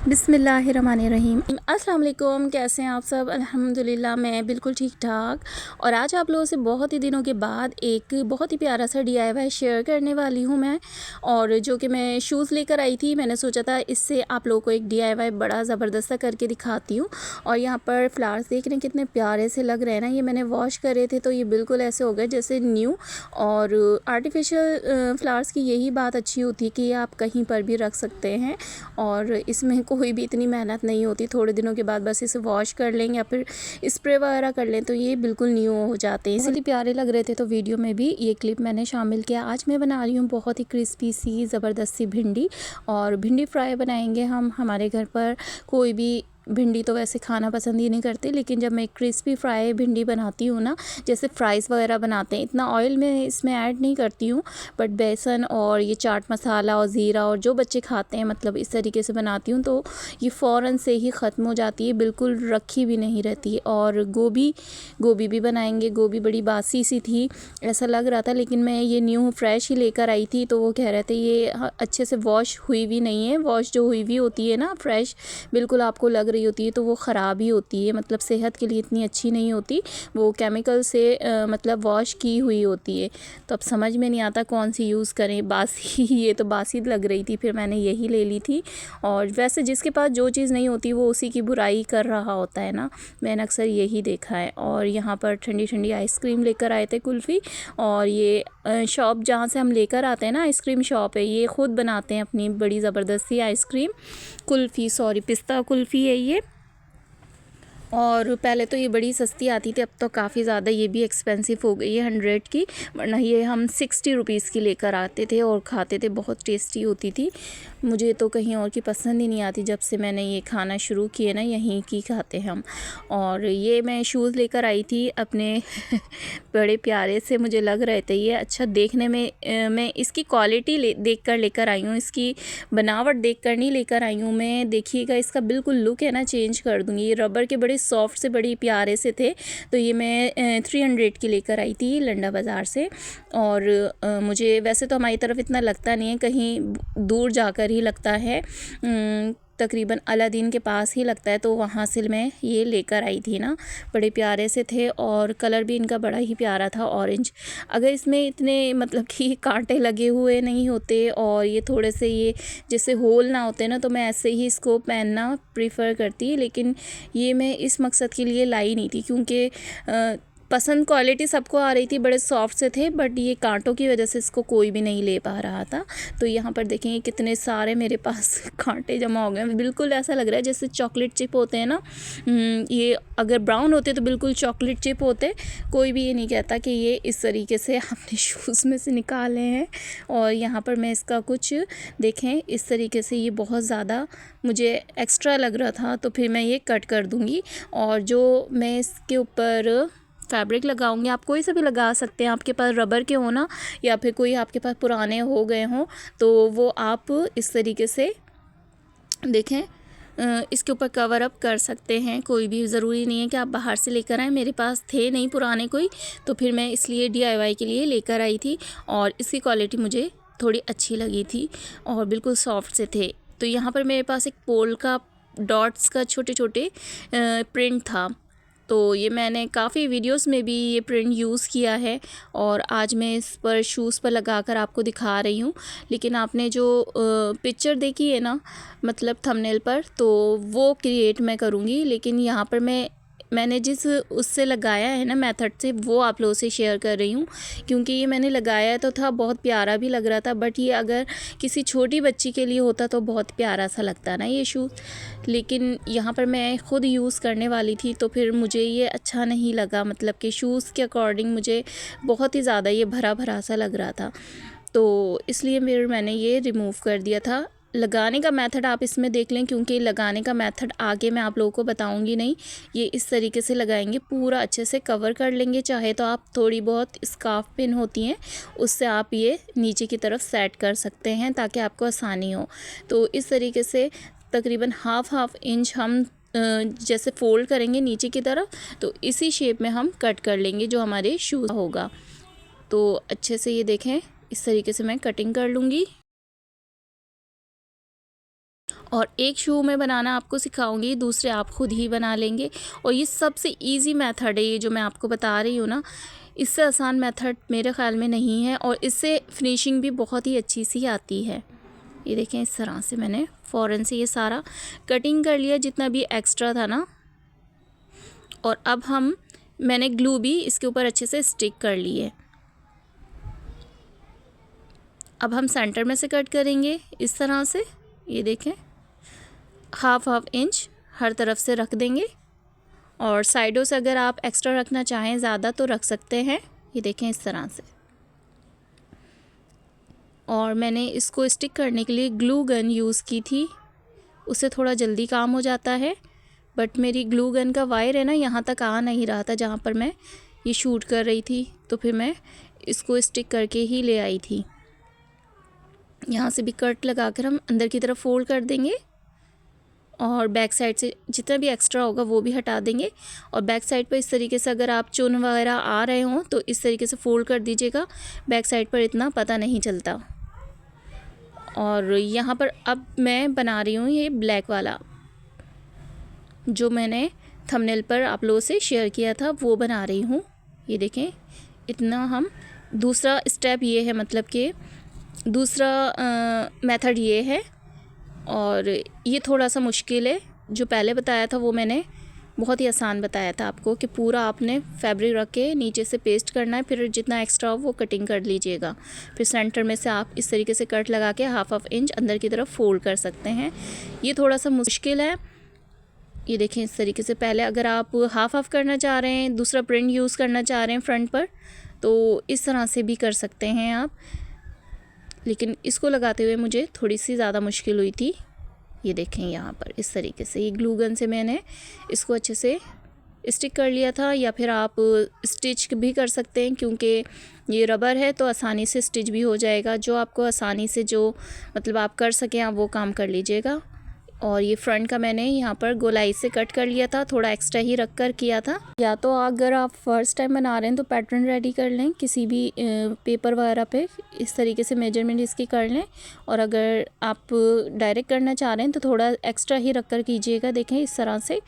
बिस्मिल्लाहिर्रहमानिर्रहीम। अस्सलाम वालेकुम, कैसे हैं आप सब? अल्हम्दुलिल्लाह मैं बिल्कुल ठीक ठाक। और आज आप लोगों से बहुत ही दिनों के बाद एक बहुत ही प्यारा सा DIY शेयर करने वाली हूँ मैं, और जो कि मैं शूज़ लेकर आई थी। मैंने सोचा था इससे आप लोगों को एक DIY बड़ा ज़बरदस्त सा करके दिखाती हूँ। और यहाँ पर फ्लावर्स देख रहे हैं कितने प्यारे से लग रहे हैं ना। ये मैंने वॉश करे थे तो ये बिल्कुल ऐसे हो गए जैसे न्यू। और आर्टिफिशियल फ्लावर्स की यही बात अच्छी होती है कि आप कहीं पर भी रख सकते हैं और इसमें कोई भी इतनी मेहनत नहीं होती। थोड़े दिनों के बाद बस इसे वॉश कर लें या फिर स्प्रे वगैरह कर लें तो ये बिल्कुल न्यू हो जाते हैं। इसलिए प्यारे लग रहे थे तो वीडियो में भी ये क्लिप मैंने शामिल किया। आज मैं बना रही हूँ बहुत ही क्रिस्पी सी ज़बरदस्त सी भिंडी, और भिंडी फ्राई बनाएंगे हम। हमारे घर पर कोई भी भिंडी तो वैसे खाना पसंद ही नहीं करते, लेकिन जब मैं क्रिस्पी फ्राई भिंडी बनाती हूँ ना, जैसे फ्राइज़ वगैरह बनाते हैं, इतना ऑयल में इसमें ऐड नहीं करती हूँ, बट बेसन और ये चाट मसाला और ज़ीरा और जो बच्चे खाते हैं मतलब इस तरीके से बनाती हूँ तो ये फ़ौरन से ही ख़त्म हो जाती है, बिल्कुल रखी भी नहीं रहती। और गोभी भी बनाएंगे। गोभी बड़ी बासी सी थी, ऐसा लग रहा था, लेकिन मैं ये न्यू फ्रेश ही लेकर आई थी तो वो कह रहे थे ये अच्छे से वॉश हुई भी नहीं है। वॉश जो हुई हुई होती है ना, फ्रेश बिल्कुल आपको लग रही होती है तो वो ख़राब ही होती है, मतलब सेहत के लिए इतनी अच्छी नहीं होती, वो केमिकल से मतलब वॉश की हुई होती है। तो अब समझ में नहीं आता कौन सी यूज़ करें। बासी ये तो बासी लग रही थी, फिर मैंने यही ले ली थी। और वैसे जिसके पास जो चीज़ नहीं होती वो उसी की बुराई कर रहा होता है ना, मैंने अक्सर यही देखा है। और यहाँ पर ठंडी ठंडी आइसक्रीम लेकर आए थे, कुल्फ़ी। और ये शॉप जहाँ से हम लेकर आते हैं ना, आइसक्रीम शॉप है, ये ख़ुद बनाते हैं अपनी बड़ी ज़बरदस्त सी आइसक्रीम कुल्फ़ी, सॉरी पिस्ता कुल्फ़ी है ये। और पहले तो ये बड़ी सस्ती आती थी, अब तो काफ़ी ज़्यादा ये भी एक्सपेंसिव हो गई है 100 की, वरना ये हम 60 रुपीज़ की लेकर आते थे और खाते थे, बहुत टेस्टी होती थी। मुझे तो कहीं और की पसंद ही नहीं आती, जब से मैंने ये खाना शुरू किए ना यहीं की खाते हम। और ये मैं शूज़ लेकर आई थी अपने बड़े प्यारे से मुझे लग रहे थे ये अच्छा देखने में। मैं इसकी क्वालिटी देख कर लेकर आई हूँ, इसकी बनावट देख कर नहीं लेकर आई हूँ मैं। देखिएगा इसका बिल्कुल लुक है ना चेंज कर दूँगी। ये रबर के बड़े सॉफ्ट से बड़ी प्यारे से थे, तो ये मैं 300 की लेकर आई थी लंडा बाज़ार से। और मुझे वैसे तो हमारी तरफ इतना लगता नहीं है, कहीं दूर जाकर ही लगता है, तकरीबन अलादीन के पास ही लगता है, तो वहाँ से मैं ये लेकर आई थी ना। बड़े प्यारे से थे और कलर भी इनका बड़ा ही प्यारा था, ऑरेंज। अगर इसमें इतने मतलब कि कांटे लगे हुए नहीं होते और ये थोड़े से ये जैसे होल ना होते ना, तो मैं ऐसे ही इसको पहनना प्रीफर करती। लेकिन ये मैं इस मकसद के लिए लाई नहीं थी, क्योंकि पसंद क्वालिटी सबको आ रही थी, बड़े सॉफ्ट से थे, बट ये कांटों की वजह से इसको कोई भी नहीं ले पा रहा था। तो यहाँ पर देखेंगे कितने सारे मेरे पास कांटे जमा हो गए। बिल्कुल ऐसा लग रहा है जैसे चॉकलेट चिप होते हैं ना, ये अगर ब्राउन होते तो बिल्कुल चॉकलेट चिप होते। कोई भी ये नहीं कहता कि ये इस तरीके से अपने शूज़ में से निकाले हैं। और यहाँ पर मैं इसका कुछ देखें इस तरीके से, ये बहुत ज़्यादा मुझे एक्स्ट्रा लग रहा था, तो फिर मैं ये कट कर दूँगी। और जो मैं इसके ऊपर फैब्रिक लगाऊंगी, आप कोई सा भी लगा सकते हैं, आपके पास रबर के हो ना, या फिर कोई आपके पास पुराने हो गए हों तो वो आप इस तरीके से देखें इसके ऊपर कवर अप कर सकते हैं। कोई भी ज़रूरी नहीं है कि आप बाहर से लेकर आएँ। मेरे पास थे नहीं पुराने कोई, तो फिर मैं इसलिए DIY के लिए लेकर आई थी। और इसकी क्वालिटी मुझे थोड़ी अच्छी लगी थी और बिल्कुल सॉफ्ट से थे। तो यहाँ पर मेरे पास एक पोल का डॉट्स का छोटे छोटे प्रिंट था, तो ये मैंने काफ़ी वीडियोस में भी ये प्रिंट यूज़ किया है और आज मैं इस पर शूज़ पर लगाकर आपको दिखा रही हूँ। लेकिन आपने जो पिक्चर देखी है ना, मतलब थंबनेल पर, तो वो क्रिएट मैं करूँगी। लेकिन यहाँ पर मैंने जिस उससे लगाया है ना मेथड से, वो आप लोगों से शेयर कर रही हूँ, क्योंकि ये मैंने लगाया तो था, बहुत प्यारा भी लग रहा था, बट ये अगर किसी छोटी बच्ची के लिए होता तो बहुत प्यारा सा लगता ना ये शूज़। लेकिन यहाँ पर मैं ख़ुद यूज़ करने वाली थी तो फिर मुझे ये अच्छा नहीं लगा, मतलब कि शूज़ के अकॉर्डिंग मुझे बहुत ही ज़्यादा ये भरा भरा सा लग रहा था, तो इसलिए मैंने ये रिमूव कर दिया था। लगाने का मेथड आप इसमें देख लें, क्योंकि लगाने का मेथड आगे मैं आप लोगों को बताऊंगी नहीं। ये इस तरीके से लगाएंगे, पूरा अच्छे से कवर कर लेंगे। चाहे तो आप थोड़ी बहुत स्कार्फ पिन होती हैं उससे आप ये नीचे की तरफ सेट कर सकते हैं ताकि आपको आसानी हो। तो इस तरीके से तकरीबन हाफ इंच हम जैसे फ़ोल्ड करेंगे नीचे की तरफ, तो इसी शेप में हम कट कर लेंगे जो हमारे शूज़ होगा। तो अच्छे से ये देखें, इस तरीके से मैं कटिंग कर लूँगी। और एक शू मैं बनाना आपको सिखाऊंगी, दूसरे आप खुद ही बना लेंगे। और ये सबसे इजी मेथड है, ये जो मैं आपको बता रही हूँ ना, इससे आसान मेथड मेरे ख़्याल में नहीं है, और इससे फिनिशिंग भी बहुत ही अच्छी सी आती है। ये देखें, इस तरह से मैंने फ़ौरन से ये सारा कटिंग कर लिया जितना भी एक्स्ट्रा था ना। और अब मैंने ग्लू भी इसके ऊपर अच्छे से स्टिक कर ली है। अब हम सेंटर में से कट करेंगे इस तरह से। ये देखें, हाफ इंच हर तरफ से रख देंगे, और साइडों से अगर आप एक्स्ट्रा रखना चाहें ज़्यादा तो रख सकते हैं। ये देखें इस तरह से। और मैंने इसको स्टिक करने के लिए ग्लू गन यूज़ की थी, उससे थोड़ा जल्दी काम हो जाता है। बट मेरी ग्लू गन का वायर है ना, यहाँ तक आ नहीं रहा था जहाँ पर मैं ये शूट कर रही थी, तो फिर मैं इसको स्टिक करके ही ले आई थी। यहाँ से भी कट लगाकर हम अंदर की तरफ फोल्ड कर देंगे, और बैक साइड से जितना भी एक्स्ट्रा होगा वो भी हटा देंगे। और बैक साइड पर इस तरीके से अगर आप चुन वगैरह आ रहे हों तो इस तरीके से फोल्ड कर दीजिएगा, बैक साइड पर इतना पता नहीं चलता। और यहाँ पर अब मैं बना रही हूँ ये ब्लैक वाला, जो मैंने थंबनेल पर आप लोगों से शेयर किया था, वो बना रही हूँ। ये देखें, इतना हम दूसरा स्टेप ये है, मतलब कि दूसरा मेथड ये है, और ये थोड़ा सा मुश्किल है। जो पहले बताया था वो मैंने बहुत ही आसान बताया था आपको, कि पूरा आपने फैब्रिक रख के नीचे से पेस्ट करना है, फिर जितना एक्स्ट्रा हो वो कटिंग कर लीजिएगा। फिर सेंटर में से आप इस तरीके से कट लगा के हाफ इंच अंदर की तरफ फोल्ड कर सकते हैं। ये थोड़ा सा मुश्किल है। ये देखें, इस तरीके से पहले अगर आप हाफ करना चाह रहे हैं, दूसरा प्रिंट यूज़ करना चाह रहे हैं फ्रंट पर, तो इस तरह से भी कर सकते हैं आप। लेकिन इसको लगाते हुए मुझे थोड़ी सी ज़्यादा मुश्किल हुई थी। ये देखें, यहाँ पर इस तरीके से ये ग्लू गन से मैंने इसको अच्छे से स्टिक कर लिया था, या फिर आप स्टिच भी कर सकते हैं, क्योंकि ये रबर है तो आसानी से स्टिच भी हो जाएगा। जो आपको आसानी से जो मतलब आप कर सकें, आप वो काम कर लीजिएगा। और ये फ्रंट का मैंने यहाँ पर गोलाई से कट कर लिया था, थोड़ा एक्स्ट्रा ही रख कर किया था। या तो अगर आप फर्स्ट टाइम बना रहे हैं तो पैटर्न रेडी कर लें किसी भी पेपर वगैरह पे, इस तरीके से मेजरमेंट इसकी कर लें। और अगर आप डायरेक्ट करना चाह रहे हैं तो थोड़ा एक्स्ट्रा ही रख कर कीजिएगा। देखें इस तरह से,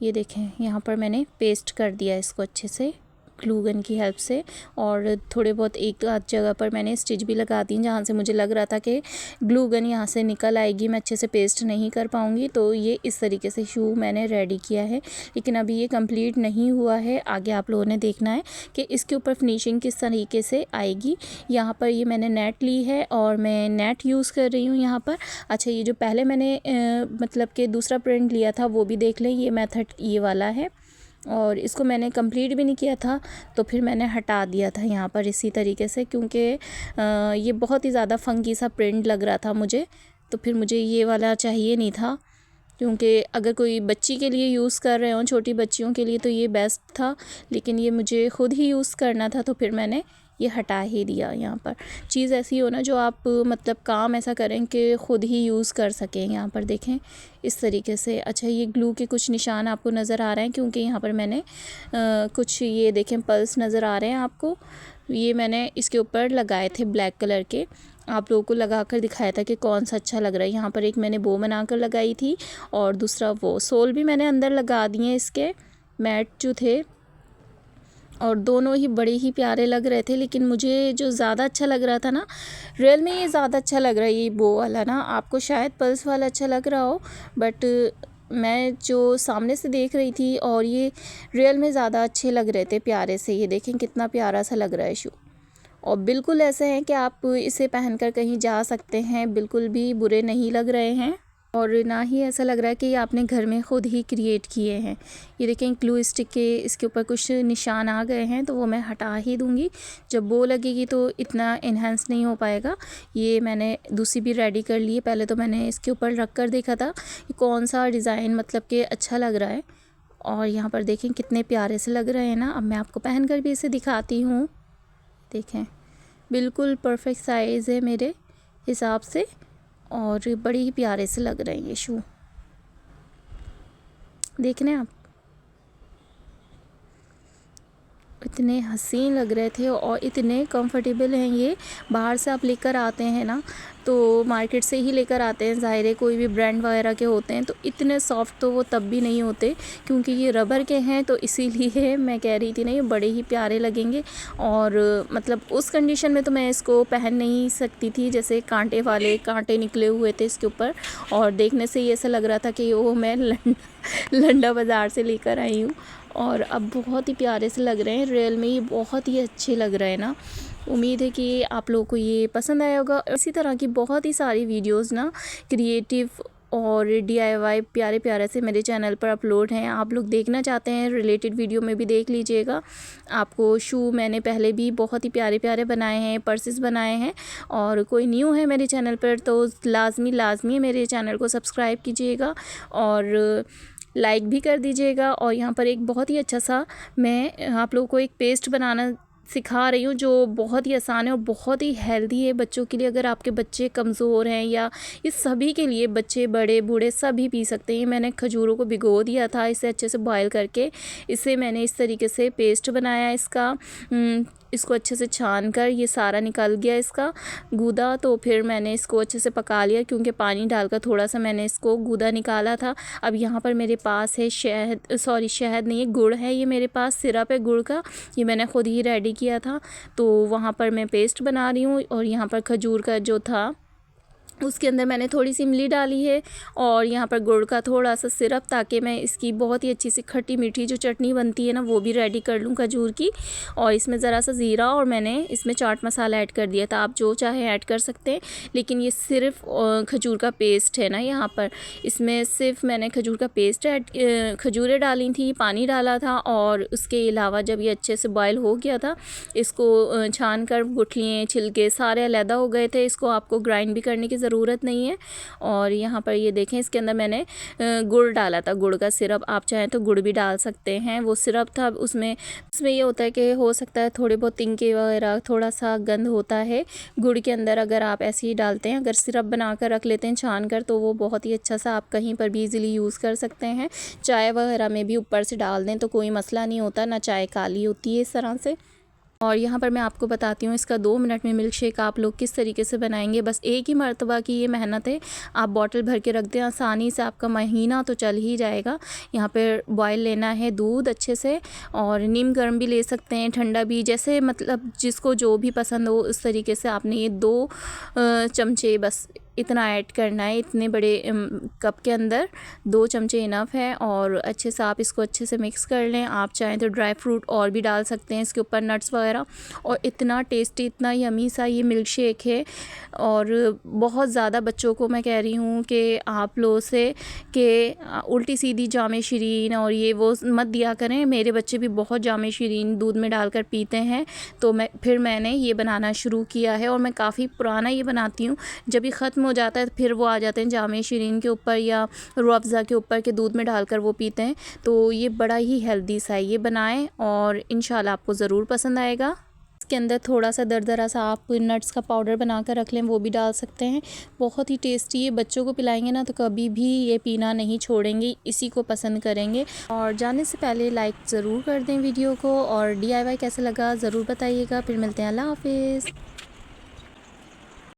ये देखें यहाँ पर मैंने पेस्ट कर दिया इसको अच्छे से ग्लू गन की हेल्प से। और थोड़े बहुत एक आध जगह पर मैंने स्टिच भी लगा दी, जहाँ से मुझे लग रहा था कि ग्लू गन यहाँ से निकल आएगी, मैं अच्छे से पेस्ट नहीं कर पाऊँगी। तो ये इस तरीके से शू मैंने रेडी किया है। लेकिन अभी ये कंप्लीट नहीं हुआ है, आगे आप लोगों ने देखना है कि इसके ऊपर फिनिशिंग किस तरीके से आएगी। यहाँ पर ये मैंने नेट ली है और मैं नेट यूज़ कर रही हूँ यहाँ पर। अच्छा, ये जो पहले मैंने मतलब कि दूसरा प्रिंट लिया था वो भी देख लें, ये मेथड ये वाला है। और इसको मैंने कंप्लीट भी नहीं किया था, तो फिर मैंने हटा दिया था यहाँ पर इसी तरीके से, क्योंकि ये बहुत ही ज़्यादा फंकी सा प्रिंट लग रहा था मुझे। तो फिर मुझे ये वाला चाहिए नहीं था, क्योंकि अगर कोई बच्ची के लिए यूज़ कर रहे हों, छोटी बच्चियों के लिए, तो ये बेस्ट था। लेकिन ये मुझे ख़ुद ही यूज़ करना था, तो फिर मैंने ये हटा ही दिया। यहाँ पर चीज़ ऐसी हो ना, जो आप मतलब काम ऐसा करें कि ख़ुद ही यूज़ कर सकें। यहाँ पर देखें इस तरीके से। अच्छा, ये ग्लू के कुछ निशान आपको नज़र आ रहे हैं, क्योंकि यहाँ पर मैंने कुछ ये देखें पल्स नज़र आ रहे हैं आपको, ये मैंने इसके ऊपर लगाए थे ब्लैक कलर के। आप लोगों को लगा कर दिखाया था कि कौन सा अच्छा लग रहा है। यहाँ पर एक मैंने बो बना कर लगाई थी, और दूसरा वो सोल भी मैंने अंदर लगा दिए इसके मैट जो थे, और दोनों ही बड़े ही प्यारे लग रहे थे। लेकिन मुझे जो ज़्यादा अच्छा लग रहा था ना, रियल में ये ज़्यादा अच्छा लग रहा है ये बो वाला ना। आपको शायद पल्स वाला अच्छा लग रहा हो, बट मैं जो सामने से देख रही थी और ये रियल में ज़्यादा अच्छे लग रहे थे, प्यारे से। ये देखें कितना प्यारा सा लग रहा है शू, और बिल्कुल ऐसे हैं कि आप इसे पहनकर कहीं जा सकते हैं, बिल्कुल भी बुरे नहीं लग रहे हैं, और ना ही ऐसा लग रहा है कि ये आपने घर में ख़ुद ही क्रिएट किए हैं। ये देखें ग्लू स्टिक के इसके ऊपर कुछ निशान आ गए हैं, तो वो मैं हटा ही दूँगी। जब बो लगेगी तो इतना इन्हेंस नहीं हो पाएगा। ये मैंने दूसरी भी रेडी कर ली है। पहले तो मैंने इसके ऊपर रख कर देखा था कि कौन सा डिज़ाइन मतलब कि अच्छा लग रहा है, और यहाँ पर देखें कितने प्यारे से लग रहे हैं ना। अब मैं आपको पहन कर भी इसे दिखाती हूँ। देखें बिल्कुल परफेक्ट साइज़ है मेरे हिसाब से, और बड़े ही प्यारे से लग रहे हैं ये शू। देख रहे हैं आप, इतने हसीन लग रहे थे और इतने कंफर्टेबल हैं ये। बाहर से आप लेकर आते हैं ना, तो मार्केट से ही लेकर आते हैं, ज़ाहिर है कोई भी ब्रांड वगैरह के होते हैं तो इतने सॉफ्ट तो वो तब भी नहीं होते, क्योंकि ये रबर के हैं। तो इसीलिए मैं कह रही थी ना, ये बड़े ही प्यारे लगेंगे। और मतलब उस कंडीशन में तो मैं इसको पहन नहीं सकती थी, जैसे कांटे वाले कांटे निकले हुए थे इसके ऊपर, और देखने से ये ऐसा लग रहा था कि वो मैं लंडा बाज़ार से लेकर आई हूँ। और अब बहुत ही प्यारे से लग रहे हैं, रियल में ये बहुत ही अच्छे लग रहे हैं ना। उम्मीद है कि आप लोगों को ये पसंद आया होगा। इसी तरह की बहुत ही सारी वीडियोस ना, क्रिएटिव और DIY प्यारे प्यारे से मेरे चैनल पर अपलोड हैं। आप लोग देखना चाहते हैं रिलेटेड वीडियो में भी देख लीजिएगा। आपको शू मैंने पहले भी बहुत ही प्यारे प्यारे बनाए हैं, पर्सेस बनाए हैं। और कोई न्यू है मेरे चैनल पर तो लाजमी मेरे चैनल को सब्सक्राइब कीजिएगा और लाइक भी कर दीजिएगा। और यहाँ पर एक बहुत ही अच्छा सा मैं आप लोगों को एक पेस्ट बनाना सिखा रही हूँ, जो बहुत ही आसान है और बहुत ही हेल्दी है बच्चों के लिए। अगर आपके बच्चे कमज़ोर हैं या ये सभी के लिए, बच्चे बड़े बूढ़े सभी पी सकते हैं। मैंने खजूरों को भिगो दिया था, इसे अच्छे से बॉयल करके इसे मैंने इस तरीके से पेस्ट बनाया इसका। इसको अच्छे से छान कर ये सारा निकल गया इसका गूदा। तो फिर मैंने इसको अच्छे से पका लिया, क्योंकि पानी डालकर थोड़ा सा मैंने इसको गूदा निकाला था। अब यहाँ पर मेरे पास है शहद नहीं है, गुड़ है ये मेरे पास, सिरप है गुड़ का, ये मैंने ख़ुद ही रेडी किया था। तो वहाँ पर मैं पेस्ट बना रही हूँ। और यहाँ पर खजूर का जो था उसके अंदर मैंने थोड़ी सी इमली डाली है, और यहाँ पर गुड़ का थोड़ा सा सिरप, ताकि मैं इसकी बहुत ही अच्छी सी खट्टी मीठी जो चटनी बनती है ना, वो भी रेडी कर लूँ खजूर की। और इसमें ज़रा सा ज़ीरा, और मैंने इसमें चाट मसाला ऐड कर दिया था। आप जो चाहे ऐड कर सकते हैं, लेकिन ये सिर्फ खजूर का पेस्ट है ना। यहाँ पर इसमें सिर्फ मैंने खजूर का पेस्ट खजूरें डाली थी, पानी डाला था। और उसके अलावा जब ये अच्छे से बॉयल हो गया था, इसको छान कर गुठलियाँ छिलके सारे अलहदा हो गए थे। इसको आपको ग्राइंड भी करने की ज़रूरत नहीं है। और यहाँ पर ये देखें, इसके अंदर मैंने गुड़ डाला था, गुड़ का सिरप। आप चाहें तो गुड़ भी डाल सकते हैं। वो सिरप था, उसमें ये होता है कि हो सकता है थोड़े बहुत तिनके वगैरह, थोड़ा सा गंध होता है गुड़ के अंदर। अगर आप ऐसे ही डालते हैं, अगर सिरप बना कर रख लेते हैं छान कर, तो वो बहुत ही अच्छा सा आप कहीं पर भी इजीली यूज़ कर सकते हैं। चाय वगैरह में भी ऊपर से डाल दें तो कोई मसला नहीं होता, ना चाय काली होती है इस तरह से। और यहाँ पर मैं आपको बताती हूँ इसका 2 मिनट में मिल्क शेक आप लोग किस तरीके से बनाएंगे। बस एक ही मरतबा की ये मेहनत है, आप बॉटल भर के रख दें, आसानी से आपका महीना तो चल ही जाएगा। यहाँ पर बॉयल लेना है दूध अच्छे से, और नीम गर्म भी ले सकते हैं, ठंडा भी, जैसे मतलब जिसको जो भी पसंद हो उस तरीके से। आपने ये 2 चमचे बस इतना ऐड करना है, इतने बड़े कप के अंदर 2 चमचे इनफ है। और अच्छे से आप इसको अच्छे से मिक्स कर लें। आप चाहें तो ड्राई फ्रूट और भी डाल सकते हैं इसके ऊपर, नट्स वगैरह। और इतना टेस्टी, इतना यमी सा ये मिल्क शेक है। और बहुत ज़्यादा बच्चों को मैं कह रही हूँ कि आप लोगों से कि उल्टी सीधी जामे शीरीन और ये वो मत दिया करें। मेरे बच्चे भी बहुत जामे शीरीन दूध में डालकर पीते हैं। तो मैंने ये बनाना शुरू किया है, और मैं काफ़ी पुराना ये बनाती हूँ। जब ये ख़त्म हो जाता है फिर वो आ जाते हैं जामे शीरीन के ऊपर या रूह अफ़ज़ा के ऊपर के दूध में डालकर वो पीते हैं। तो ये बड़ा ही हेल्दी सा है, ये बनाएं और इंशाल्लाह आपको ज़रूर पसंद आएगा। इसके अंदर थोड़ा सा दरदरा सा आप नट्स का पाउडर बना कर रख लें, वो भी डाल सकते हैं। बहुत ही टेस्टी है, बच्चों को पिलाएंगे ना तो कभी भी ये पीना नहीं छोड़ेंगे, इसी को पसंद करेंगे। और जाने से पहले लाइक ज़रूर कर दें वीडियो को, और DIY कैसा लगा ज़रूर बताइएगा। फिर मिलते हैं, अल्लाह हाफिज़।